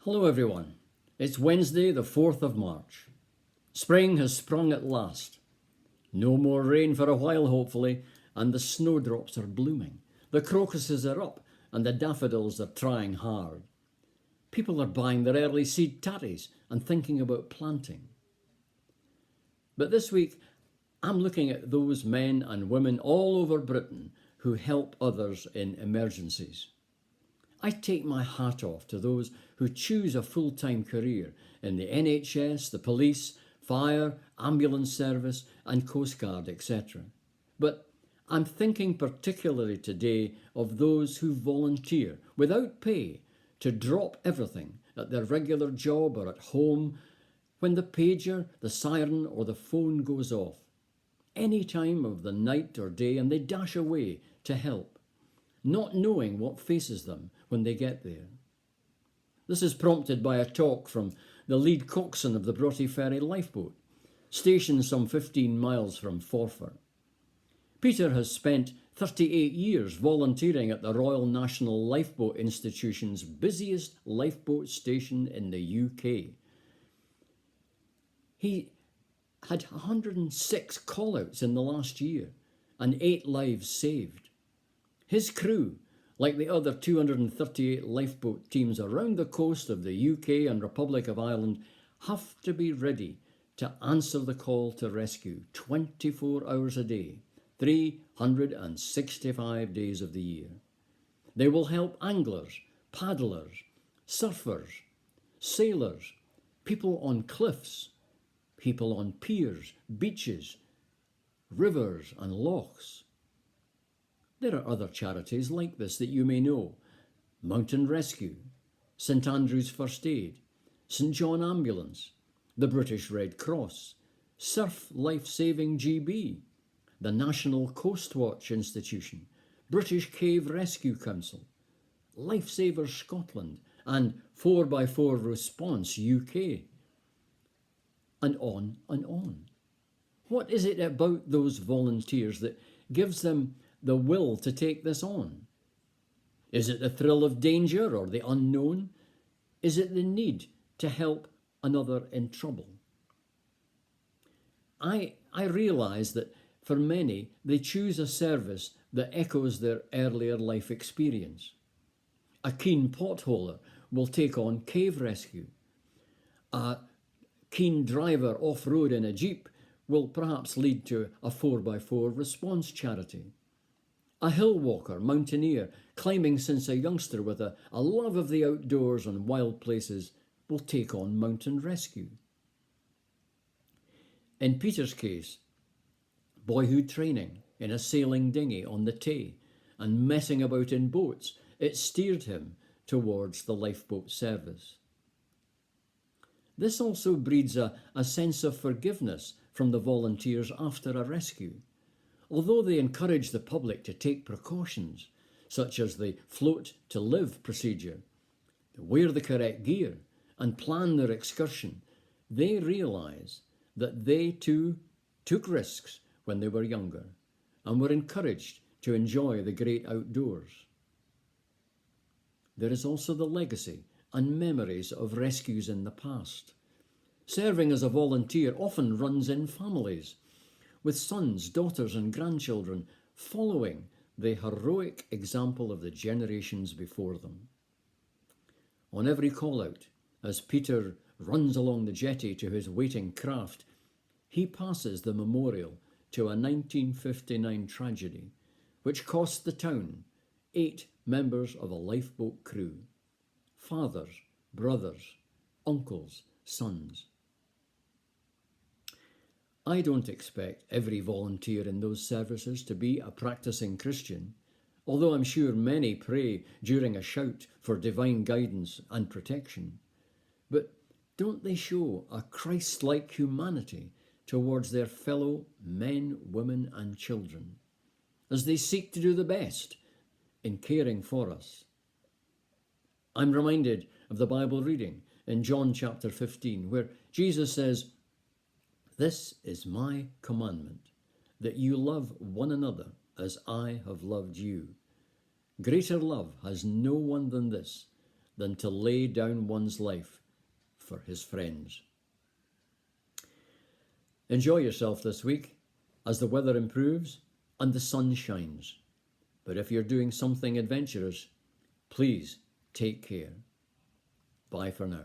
Hello everyone. It's Wednesday, the 4th of March. Spring has sprung at last. No more rain for a while, hopefully, and the snowdrops are blooming. The crocuses are up and the daffodils are trying hard. People are buying their early seed tatties and thinking about planting. But this week, I'm looking at those men and women all over Britain who help others in emergencies. I take my hat off to those who choose a full-time career in the NHS, the police, fire, ambulance service and Coast Guard, etc. But I'm thinking particularly today of those who volunteer without pay to drop everything at their regular job or at home when the pager, the siren or the phone goes off, any time of the night or day, and they dash away to help, not knowing what faces them when they get there. This is prompted by a talk from the lead coxswain of the Broughty Ferry lifeboat, stationed some 15 miles from Forfar. Peter has spent 38 years volunteering at the Royal National Lifeboat Institution's busiest lifeboat station in the UK. He had 106 call-outs in the last year and 8 lives saved. His crew, like the other 238 lifeboat teams around the coast of the UK and Republic of Ireland, have to be ready to answer the call to rescue 24 hours a day, 365 days of the year. They will help anglers, paddlers, surfers, sailors, people on cliffs, people on piers, beaches, rivers and lochs. There are other charities like this that you may know: Mountain Rescue, St Andrew's First Aid, St John Ambulance, the British Red Cross, Surf Life Saving GB, the National Coast Watch Institution, British Cave Rescue Council, Lifesavers Scotland and 4x4 Response UK, and on and on. What is it about those volunteers that gives them the will to take this on? Is it the thrill of danger or the unknown? Is it the need to help another in trouble? I realise that for many, they choose a service that echoes their earlier life experience. A keen potholer will take on cave rescue. A keen driver off-road in a jeep will perhaps lead to a 4x4 response charity. A hill walker, mountaineer, climbing since a youngster with a love of the outdoors and wild places, will take on mountain rescue. In Peter's case, boyhood training in a sailing dinghy on the Tay and messing about in boats, it steered him towards the lifeboat service. This also breeds a sense of forgiveness from the volunteers after a rescue. Although they encourage the public to take precautions, such as the float to live procedure, wear the correct gear and plan their excursion, they realise that they too took risks when they were younger and were encouraged to enjoy the great outdoors. There is also the legacy and memories of rescues in the past. Serving as a volunteer often runs in families, with sons, daughters and grandchildren following the heroic example of the generations before them. On every call-out, as Peter runs along the jetty to his waiting craft, he passes the memorial to a 1959 tragedy which cost the town 8 members of a lifeboat crew: fathers, brothers, uncles, sons. I don't expect every volunteer in those services to be a practicing Christian, although I'm sure many pray during a shout for divine guidance and protection. But don't they show a Christ-like humanity towards their fellow men, women and children, as they seek to do the best in caring for us? I'm reminded of the Bible reading in John chapter 15, where Jesus says, "This is my commandment, that you love one another as I have loved you. Greater love has no one than this, than to lay down one's life for his friends. Enjoy yourself this week as the weather improves and the sun shines. But if you're doing something adventurous, please take care. Bye for now.